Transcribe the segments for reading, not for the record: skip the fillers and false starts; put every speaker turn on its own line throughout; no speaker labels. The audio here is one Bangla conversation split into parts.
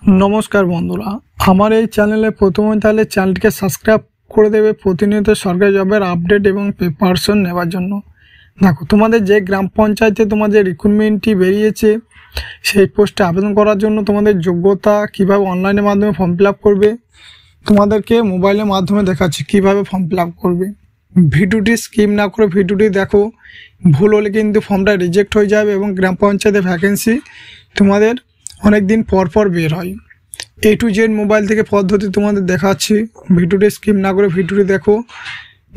नमस्कार बंधुरा हमार ये चैनले प्रथम ताहले चैनलटिके सबस्क्राइब करे देबे प्रतिनियत सरकारी जबेर अपडेट एवं प्रिपारेशन नेওয়ার জন্য। देखो तुम्हारे जे ग्राम पंचायते तुम्हारे रिक्रुटमेंटटी बेरिয়েছে সেই পোস্টে আবেদন করার জন্য তোমাদের যোগ্যতা কিভাবে অনলাইনের মাধ্যমে ফর্ম ফিল আপ করবে তোমাদেরকে মোবাইলের মাধ্যমে দেখাচ্ছি কিভাবে ফর্ম ফিল আপ করবে। ভিডিওটি স্কিপ না করে ভিডিওটি দেখো, ভুল হলে কিন্তু ফর্মটা রিজেক্ট হয়ে যাবে এবং গ্রাম পঞ্চায়েতে ভ্যাকেন্সি তোমাদের অনেক দিন পর পর বের হয়। A to Z মোবাইল থেকে পদ্ধতি তোমাদের দেখাচ্ছি, ভিডিওটি স্কিপ না করে ভিডিওটি দেখো।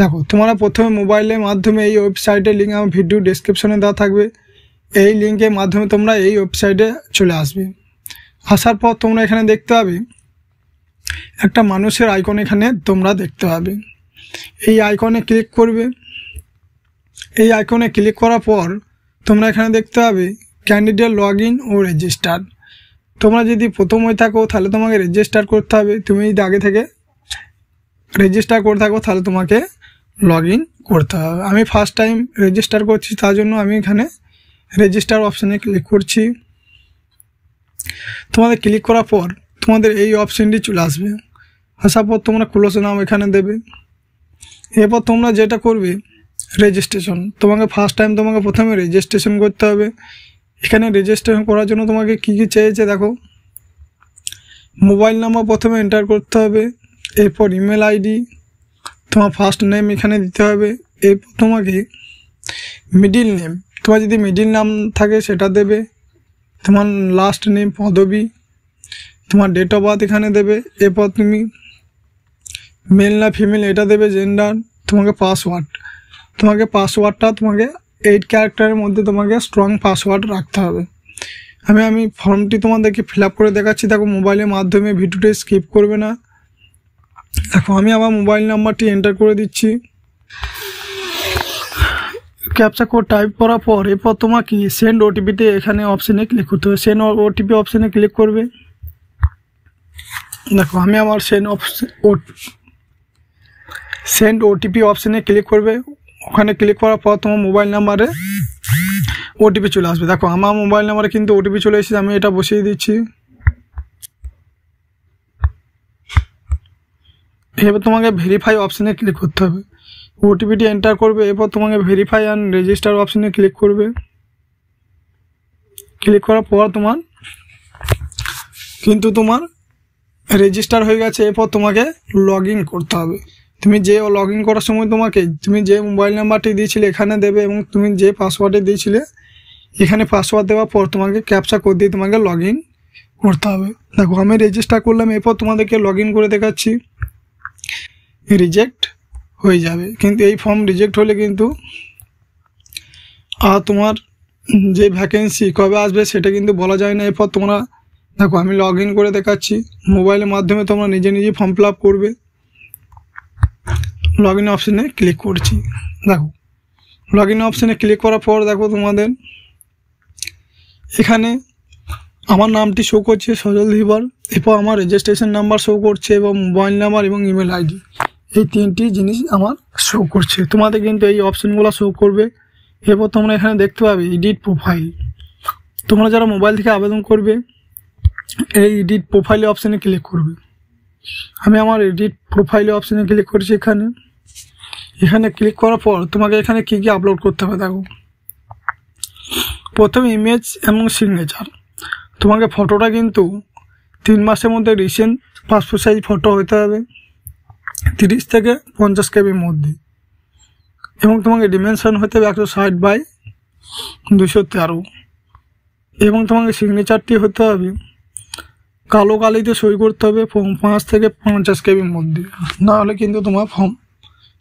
দেখো তোমরা প্রথমে মোবাইলের মাধ্যমে এই ওয়েবসাইটের লিঙ্ক আমার ভিডিও ডেসক্রিপশনে দেওয়া থাকবে, এই লিঙ্কের মাধ্যমে তোমরা এই ওয়েবসাইটে চলে আসবে। আসার পর তোমরা এখানে দেখতে পাবে একটা মানুষের আইকন এখানে তোমরা দেখতে পাবে, এই আইকনে ক্লিক করবে। এই আইকনে ক্লিক করার পর তোমরা এখানে দেখতে পাবে ক্যান্ডিডেট লগ ইন ও রেজিস্টার। তোমরা যদি প্রথম হয়ে থাকো তাহলে তোমাকে রেজিস্টার করতে হবে, তুমি যদি আগে থেকে রেজিস্টার করে থাকো তাহলে তোমাকে লগ ইন করতে হবে। আমি ফার্স্ট টাইম রেজিস্টার করছি তার জন্য আমি এখানে রেজিস্টার অপশানে ক্লিক করছি। তোমাদের ক্লিক করার পর তোমাদের এই অপশানটি চলে আসবে, আসার পর তোমরা ক্লোজ নাও এখানে দেবে। এরপর তোমরা যেটা করবে রেজিস্ট্রেশন, তোমাকে ফার্স্ট টাইম তোমাকে প্রথমে রেজিস্ট্রেশন করতে হবে। এখানে রেজিস্ট্রেশন করার জন্য তোমাকে কি কি চেয়েছে দেখো, মোবাইল নাম্বার প্রথমে এন্টার করতে হবে, এরপর ইমেল আইডি, তোমার ফার্স্ট নেম এখানে দিতে হবে, এরপর তোমাকে মিডিল নেম, তোমার যদি মিডিল নাম থাকে সেটা দেবে, তোমার লাস্ট নেম পদবী, তোমার ডেট অফ বার্থ এখানে দেবে, এরপর তুমি মেল না ফিমেল এটা দেবে, জেন্ডার, তোমাকে পাসওয়ার্ডটা তোমাকে 8 ক্যারেক্টারের মধ্যে তোমাকে স্ট্রং পাসওয়ার্ড রাখতে হবে। আমি ফর্মটি তোমাদেরকে ফিল আপ করে দেখাচ্ছি, দেখো মোবাইলের মাধ্যমে, ভিডিওটি স্কিপ করবে না। দেখো আমি আমার মোবাইল নাম্বারটি এন্টার করে দিচ্ছি, ক্যাপচা কোড টাইপ করার পর এরপর তোমাকে সেন্ড ওটিপিতে এখানে অপশানে ক্লিক করতে হবে, সেন্ড ওটিপি অপশানে ক্লিক করবে। দেখো আমি আমার সেন্ড ওটিপি অপশানে ক্লিক করবে, ওখানে ক্লিক করার পর তোমার মোবাইল নাম্বারে ওটিপি চলে আসবে। দেখো আমার মোবাইল নাম্বারে কিন্তু ওটিপি চলে এসেছে, আমি এটা বসিয়ে দিচ্ছি। এবার তোমাকে ভেরিফাই অপশানে ক্লিক করতে হবে, ওটিপিটি এন্টার করবে, এরপর তোমাকে ভেরিফাই অ্যান্ড রেজিস্টার অপশানে ক্লিক করবে। ক্লিক করার পর তোমার রেজিস্টার হয়ে গেছে। এরপর তোমাকে লগ ইন করতে হবে, তুমি যে লগ ইন করার সময় তুমি যে মোবাইল নাম্বারটি দিয়েছিলে এখানে দেবে এবং তুমি যে পাসওয়ার্ডে দিয়েছিলে এখানে পাসওয়ার্ড দেওয়ার পর তোমাকে ক্যাপচা কোড দিয়ে তোমাকে লগ ইন করতে হবে। দেখো আমি রেজিস্টার করলাম, এরপর তোমাদেরকে লগ ইন করে দেখাচ্ছি, রিজেক্ট হয়ে যাবে। কিন্তু এই ফর্ম রিজেক্ট হলে কিন্তু আর তোমার যে ভ্যাকেন্সি কবে আসবে সেটা কিন্তু বলা যায় না। এরপর তোমরা দেখো আমি লগ ইন করে দেখাচ্ছি, মোবাইলের মাধ্যমে তোমরা নিজে ফর্ম ফিল আপ করবে। লগ ইন অপশানে ক্লিক করছি, দেখো লগ ইন অপশানে ক্লিক করার পর দেখো তোমাদের এখানে আমার নামটি শো করছে সজল ধীবর, এরপর আমার রেজিস্ট্রেশন নাম্বার শো করছে এবং মোবাইল নাম্বার এবং ইমেল আইডি, এই তিনটি জিনিস আমার শো করছে। তোমাদের কিন্তু এই অপশানগুলো শো করবে। এরপর তোমরা এখানে দেখতে পাবে এডিট প্রোফাইল, তোমরা যারা মোবাইল থেকে আবেদন করবে এই এডিট প্রোফাইলে অপশানে ক্লিক করবে। আমি আমার এডিট প্রোফাইলে অপশানে ক্লিক করছি, এখানে ক্লিক করার পর তোমাকে এখানে কি কি আপলোড করতে হবে দেখো, প্রথমে ইমেজ এবং সিগনেচার, তোমাকে ফটোটা কিন্তু 3 মাসের মধ্যে রিসেন্ট পাসপোর্ট সাইজ ফটো হতে হবে 30 থেকে 50 কেবির মধ্যে, এবং তোমাকে ডিমেনশন হতে হবে 160 বাই 213, এবং তোমাকে সিগনেচারটি হতে হবে কালো কালিতে সই করতে হবে 5 থেকে 50 কেবির মধ্যে, না হলে কিন্তু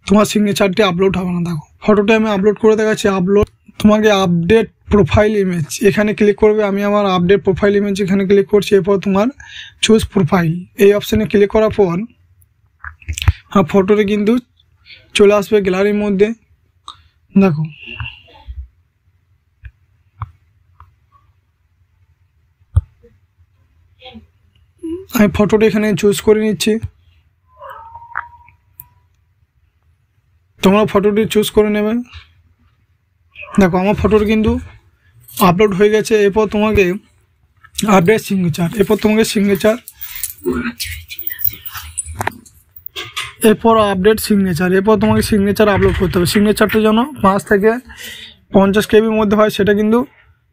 তোমার সিগনেচারটি আপলোড হবে না। দেখো ফটোটি আমি আপলোড করে দেখাচ্ছি, তোমাকে আপডেট প্রোফাইল ইমেজ এখানে ক্লিক করবে, আমি আমার আপডেট প্রোফাইল ইমেজ এখানে ক্লিক করছি। এরপর তোমার চুজ প্রোফাইল এই অপশানে ক্লিক করার পর ফটোটি কিন্তু চলে আসবে গ্যালারির মধ্যে। দেখো আমি ফটোটি এখানে চুজ করে নিচ্ছি, তোমরা ফটোটি চুজ করে নেবে। দেখো আমার ফটোটি কিন্তু আপলোড হয়ে গেছে। এরপর তোমাকে আপডেট সিগনেচার। এরপর তোমাকে সিগনেচার, এরপর আপডেট সিগনেচার। এরপর তোমাকে সিগনেচার আপলোড করতে হবে। সিগনেচারটা যেন 5 থেকে 50 কেবির মধ্যে হয়, সেটা কিন্তু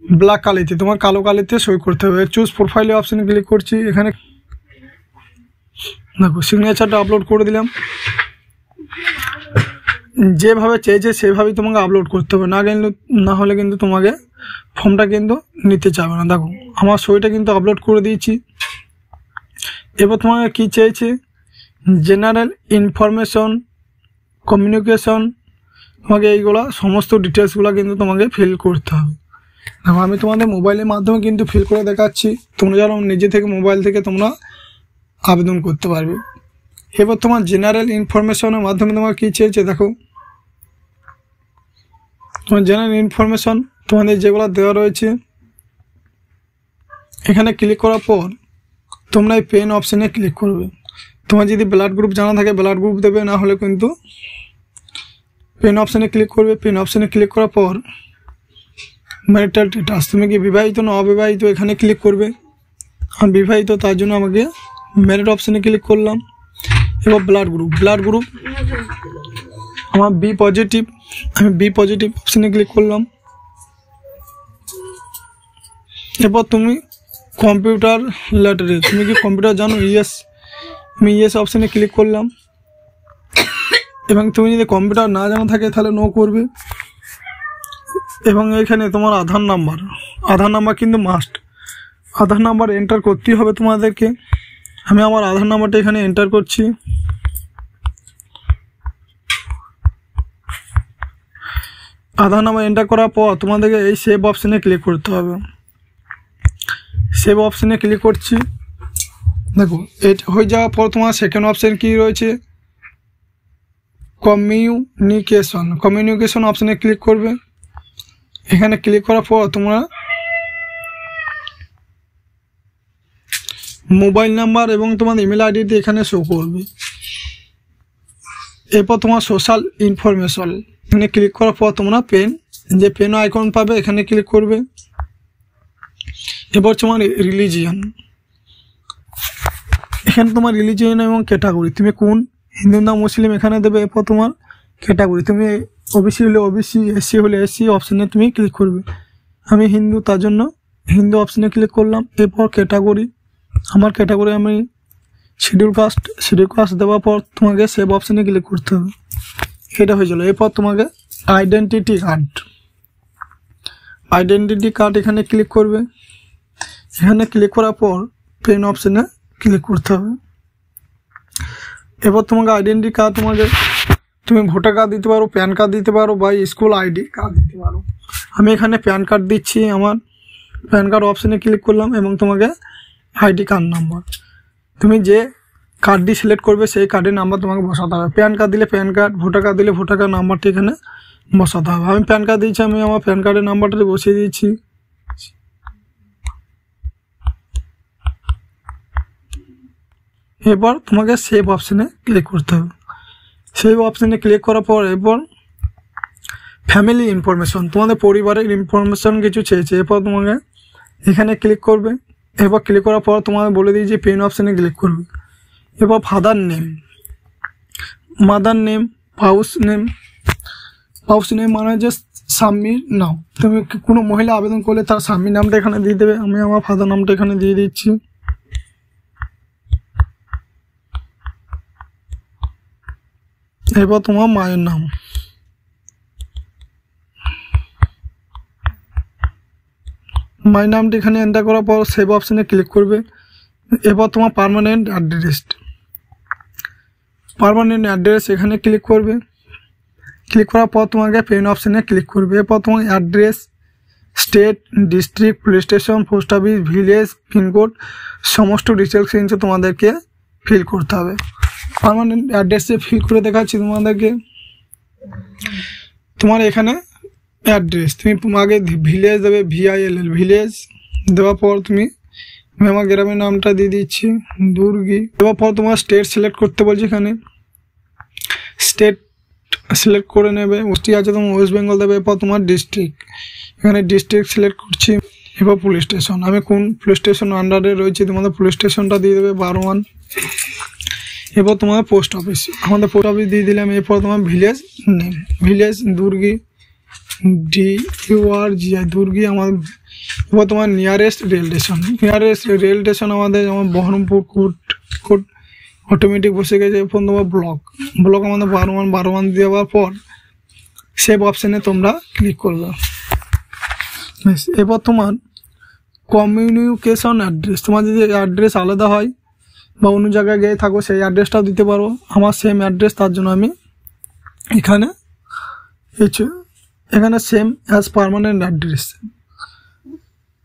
ব্ল্যাক কালিতে, তোমার কালো কালিতে সই করতে হবে। চুজ প্রোফাইলে অপশানে ক্লিক করছি। এখানে দেখো সিগনেচারটা আপলোড করে দিলাম। যেভাবে চেয়েছে সেভাবেই তোমাকে আপলোড করতে হবে, না হলে কিন্তু তোমাকে ফর্মটা কিন্তু নিতে চাবে না। দেখো আমার সইটা কিন্তু আপলোড করে দিয়েছি। এবার তোমাকে কি চেয়েছে, জেনারেল ইনফরমেশন, কমিউনিকেশন, তোমাকে এইগুলা সমস্ত ডিটেলসগুলো কিন্তু তোমাকে ফিল করতে হবে। দেখো আমি তোমাদের মোবাইলের মাধ্যমে কিন্তু ফিল করে দেখাচ্ছি, তোমরা যেন নিজে থেকে মোবাইল থেকে তোমরা আবেদন করতে পারবে। এবার তোমার জেনারেল ইনফরমেশনের মাধ্যমে তোমার কী চেয়েছে, দেখো তোমার জেনারেল ইনফরমেশন তোমাদের যেগুলো দেওয়া রয়েছে, এখানে ক্লিক করার পর তোমরা এই পেন অপশানে ক্লিক করবে। তোমার যদি ব্লাড গ্রুপ জানা থাকে ব্লাড গ্রুপ দেবে, না হলে কিন্তু পেন অপশানে ক্লিক করবে। পেন অপশানে ক্লিক করার পর ম্যারিটাল স্ট্যাটাস, তুমি কি বিবাহিত না অবিবাহিত, এখানে ক্লিক করবে। আমি বিবাহিত, তার জন্য আমাকে ম্যারিড অপশানে ক্লিক করলাম। এবার ব্লাড গ্রুপ আমার বি পজিটিভ, আমি বি পজিটিভ অপশানে ক্লিক করলাম। এরপর তুমি কম্পিউটার লিটারেট, তুমি কি কম্পিউটার জানো, ইয়েস, আমি ইয়েস অপশানে ক্লিক করলাম। এবং তুমি যদি কম্পিউটার না জানা থাকে তাহলে নো করবে। এবং এখানে তোমার আধার নাম্বার কিন্তু মাস্ট, আধার নাম্বার এন্টার করতেই হবে তোমাদেরকে। আমি আমার আধার নাম্বারটা এখানে এন্টার করছি। আধার নাম্বার এন্টার করার পর তোমাদেরকে এই সেভ অপশানে ক্লিক করতে হবে। সেভ অপশানে ক্লিক করছি। দেখো এটা হয়ে যাওয়ার পর তোমার সেকেন্ড অপশান কি রয়েছে, কমিউনিকেশন অপশানে ক্লিক করবে। এখানে ক্লিক করার পর তোমরা মোবাইল নাম্বার এবং তোমার ইমেল আইডিটি এখানে শো করবে। এরপর তোমার সোশ্যাল ইনফরমেশন এখানে ক্লিক করার পর তোমরা পেন আইকন পাবে, এখানে ক্লিক করবে। এরপর তোমার রিলিজিয়ন, এখানে তোমার রিলিজিয়ন এবং ক্যাটাগরি, তুমি কোন হিন্দু না মুসলিম এখানে দেবে। এরপর তোমার ক্যাটাগরি, তুমি ওবিসি হলে ওবিসি, এসসি হলে এসসি অপশানে তুমি ক্লিক করবে। আমি হিন্দু, তার জন্য হিন্দু অপশানে ক্লিক করলাম। এরপর ক্যাটাগরি, আমার ক্যাটাগরি আমি শিডিউল কাস্ট দেওয়ার পর তোমাকে সেভ অপশানে ক্লিক করতে হবে। এটা হয়ে গেল। এরপর তোমাকে আইডেন্টিটি কার্ড এখানে ক্লিক করবে। এখানে ক্লিক করার পর পেন অপশানে ক্লিক করতে হবে। এবার তোমাকে আইডেন্টি কার্ড, তুমি ভোটার কার্ড দিতে পারো, প্যান কার্ড দিতে পারো, বা স্কুল আইডি কার্ড দিতে পারো। আমি এখানে প্যান কার্ড দিচ্ছি, আমার প্যান কার্ড অপশানে ক্লিক করলাম। এবং তোমাকে আইডি কার্ড নাম্বার, তুমি যে কার্ডটি সিলেক্ট করবে সেই কার্ডের নাম্বার তোমাকে বসাতে হবে। প্যান কার্ড দিলে প্যান কার্ড, ভোটার কার্ড দিলে ভোটার কার্ড নাম্বারটি এখানে বসাতে হবে। আমি প্যান কার্ড দিয়েছি, আমি আমার প্যান কার্ডের নাম্বারটা বসিয়ে দিয়েছি। এরপর তোমাকে সেভ অপশানে ক্লিক করতে হবে। সেভ অপশানে ক্লিক করার পর এরপর ফ্যামিলি ইনফরমেশন, তোমাদের পরিবারের ইনফরমেশন কিছু চেয়েছে। এরপর তোমাকে এখানে ক্লিক করবে। এরপর ক্লিক করার পর তোমাকে বলে দিয়েছি পেন অপশানে ক্লিক করবে। এরপর ফাদার নেম, মাদার নেম, পাউস নেম মানে যে স্বামীর নাম। তুমি কোনো মহিলা আবেদন করলে তার স্বামীর নামটা এখানে দিয়ে দেবে। আমি আমার ফাদার নামটা এখানে দিয়ে দিচ্ছি। এরপর তোমার মায়ের নাম, মায়ের নামটা এখানে এন্টার করার পর সেভ অপশানে ক্লিক করবে। এরপর তোমার পার্মানেন্ট অ্যাড্রেস এখানে ক্লিক করবে। ক্লিক করার পর তোমাকে পেন অপশানে ক্লিক করবে। এরপর তোমার address, state, district, police station, post office, village, pincode সমস্ত ডিটেলস কিন্তু তোমাদেরকে ফিল করতে হবে। পার্মানেন্ট অ্যাড্রেসে ফিল করে দেখাচ্ছি তোমাদেরকে। তোমার এখানে অ্যাড্রেস, তুমি আগে ভিলেজ দেবে, VILL ভিলেজ দেওয়ার পর তুমি আমার গ্রামের নামটা দিয়ে দিচ্ছি দুর্গি। দেওয়ার পর তোমার স্টেট সিলেক্ট করতে বলছি, এখানে স্টেট সিলেক্ট করে নেবে। ওটি আছে তোমার ওয়েস্ট বেঙ্গল দেবে। এরপর তোমার ডিস্ট্রিক্ট, এখানে ডিস্ট্রিক্ট সিলেক্ট করছি। এবার পুলিশ স্টেশন, আমি কোন পুলিশ স্টেশন আন্ডারে রয়েছে তোমাদের পুলিশ স্টেশনটা দিয়ে দেবে 12 এবার তোমাদের পোস্ট অফিস, আমাদের পোস্ট অফিস দিয়ে দিলাম। এরপর তোমার ভিলেজ নেম, ভিলেজ দুর্গি, DURGI দুর্গি আমাদের। এবার তোমার nearest rail station, nearest rail station আমাদের যেমন বহরমপুর কোট অটোমেটিক বসে গেছে। এরপর তোমার ব্লক আমাদের 12 দেওয়ার পর সেভ অপশানে তোমরা ক্লিক করবে। এবার তোমার কমিউনিকেশন অ্যাড্রেস, তোমার যদি অ্যাড্রেস আলাদা হয় বা অন্য জায়গায় গিয়ে থাকো সেই অ্যাড্রেসটাও দিতে পারো। আমার সেম অ্যাড্রেস, তার জন্য আমি এখানে সেম অ্যাজ পার্মানেন্ট অ্যাড্রেস,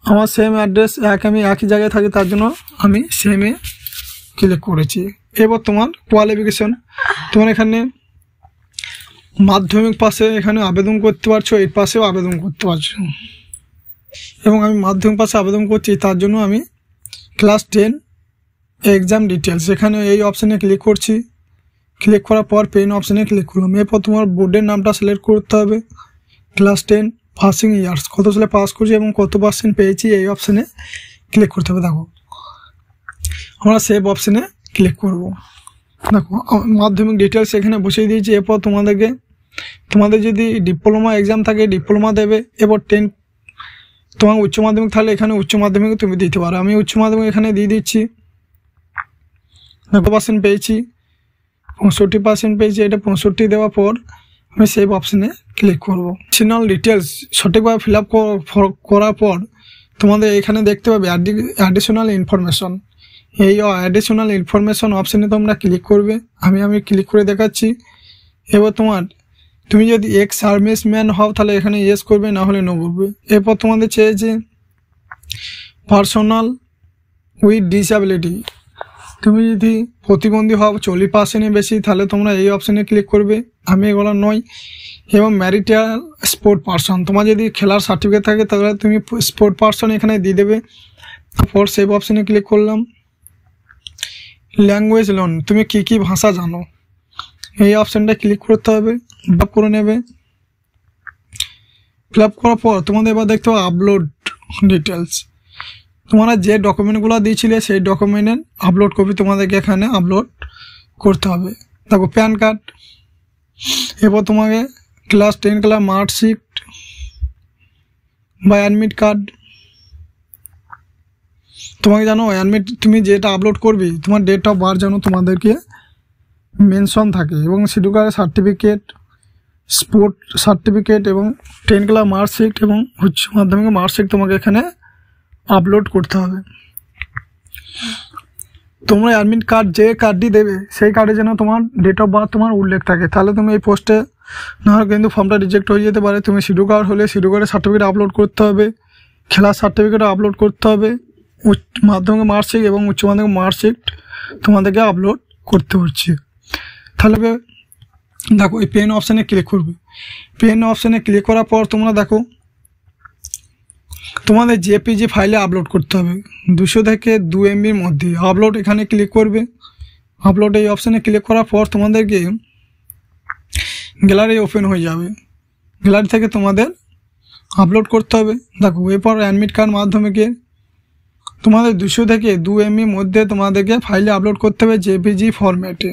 আমার সেম অ্যাড্রেস আমি একই জায়গায় থাকি, তার জন্য আমি সেমে ক্লিক করেছি। এবার তোমার কোয়ালিফিকেশন, তোমার এখানে মাধ্যমিক পাশে এখানে আবেদন করতে পারছো, এই পাশেও আবেদন করতে পারছো, এবং আমি মাধ্যমিক পাশে আবেদন করছি, তার জন্য আমি ক্লাস 10 এক্সাম ডিটেলস এখানে এই অপশানে ক্লিক করছি। ক্লিক করার পর পেন অপশানে ক্লিক করলাম। এরপর তোমার বোর্ডের নামটা সিলেক্ট করতে হবে, ক্লাস 10 পাসিং ইয়ার্স, কত সালে পাস করছি এবং কত পার্সেন্ট পেয়েছি, এই অপশানে ক্লিক করতে হবে। দেখো আমরা সেভ অপশানে ক্লিক করব। দেখো মাধ্যমিক ডিটেলস এখানে বসিয়ে দিয়েছি। এরপর তোমাদের যদি ডিপ্লোমা এক্সাম থাকে ডিপ্লোমা দেবে। এরপর 10 তোমার উচ্চ মাধ্যমিক থাকলে এখানে উচ্চ মাধ্যমিক তুমি দিতে পারো। আমি উচ্চ মাধ্যমিক এখানে দিয়ে দিচ্ছি। 90% পেয়েছি, 65% পেয়েছি, এটা 65 দেওয়ার পর আমি সেভ অপশানে ক্লিক করব। পার্সোনাল ডিটেলস সঠিকভাবে ফিল আপ করার পর তোমাদের এখানে দেখতে পাবে অ্যাডিশনাল ইনফরমেশন, এই অ্যাডিশনাল ইনফরমেশন অপশানে তোমরা ক্লিক করবে। আমি ক্লিক করে দেখাচ্ছি। এবার তুমি যদি এক্স সার্ভিসম্যান হও তাহলে এখানে ইয়েস করবে, না হলে নো করবে। এরপর তোমাদের চেয়েছে পার্সোনাল উইথ ডিসএবিলিটি, তুমি যদি প্রতিবন্ধী হও 40% বেশি তাহলে তোমরা এই অপশানে ক্লিক করবে, আমি এগুলো নয়। এবং ম্যারিটাল স্পোর্ট পারসন, তোমার যদি খেলার সার্টিফিকেট থাকে তাহলে তুমি স্পোর্ট পারসন এখানে দিয়ে দেবে। তারপর সেভ অপশানে ক্লিক করলাম। ল্যাঙ্গুয়েজ লোন, তুমি কি ভাষা জানো, এই অপশানটা ক্লিক করতে হবে, ফিল আপ করে নেবে। ফিল আপ করার পর তোমাদের এবার দেখতে হবে আপলোড ডিটেলস, তোমরা যে ডকুমেন্টগুলো দিয়েছিলে সেই ডকুমেন্টের আপলোড কপি তোমাদেরকে এখানে আপলোড করতে হবে। দেখো প্যান কার্ড, এরপর তোমাকে ক্লাস 10 ক্লাস মার্কশিট বা অ্যাডমিট কার্ড, তোমাকে জানো অ্যাডমিট তুমি যেটা আপলোড করবে তোমার ডেট অফ বার্থ যেন তোমাদেরকে মেনশন থাকে, এবং schedule caste certificate, sport certificate এবং 10 ক্লাস মার্কশিট এবং উচ্চ মাধ্যমিক মার্কশিট তোমাকে এখানে আপলোড করতে হবে। তোমরা অ্যাডমিট কার্ড যে কার্ডটি দেবে সেই কার্ডে যেন তোমার ডেট অফ বার্থ তোমার উল্লেখ থাকে, তাহলে তুমি এই পোস্টে না হলে কিন্তু ফর্মটা রিজেক্ট হয়ে যেতে পারে। তুমি শিডিউল কার্ড হলে শিডিউল কার্ডের সার্টিফিকেট আপলোড করতে হবে, খেলার সার্টিফিকেটও আপলোড করতে হবে, মাধ্যমিক মার্কশিট এবং উচ্চ মাধ্যমিক মার্কশিট তোমাদেরকে আপলোড করতে হচ্ছে। তাহলে দেখো এই পেন অপশানে ক্লিক করবে। পেন অপশানে ক্লিক করার পর তোমরা দেখো তোমাদের জেপিজি ফাইলে আপলোড করতে হবে 200 থেকে 2 MBর মধ্যে। আপলোড এখানে ক্লিক করবে। আপলোড এই অপশানে ক্লিক করার পর তোমাদেরকে গ্যালারি ওপেন হয়ে যাবে। গ্যালারি থেকে তোমাদের আপলোড করতে হবে। দেখো এরপর অ্যাডমিট কার্ড মাধ্যমিকে তোমাদের 200 থেকে 2 MBর মধ্যে তোমাদেরকে ফাইলে আপলোড করতে হবে জেপিজি ফরম্যাটে।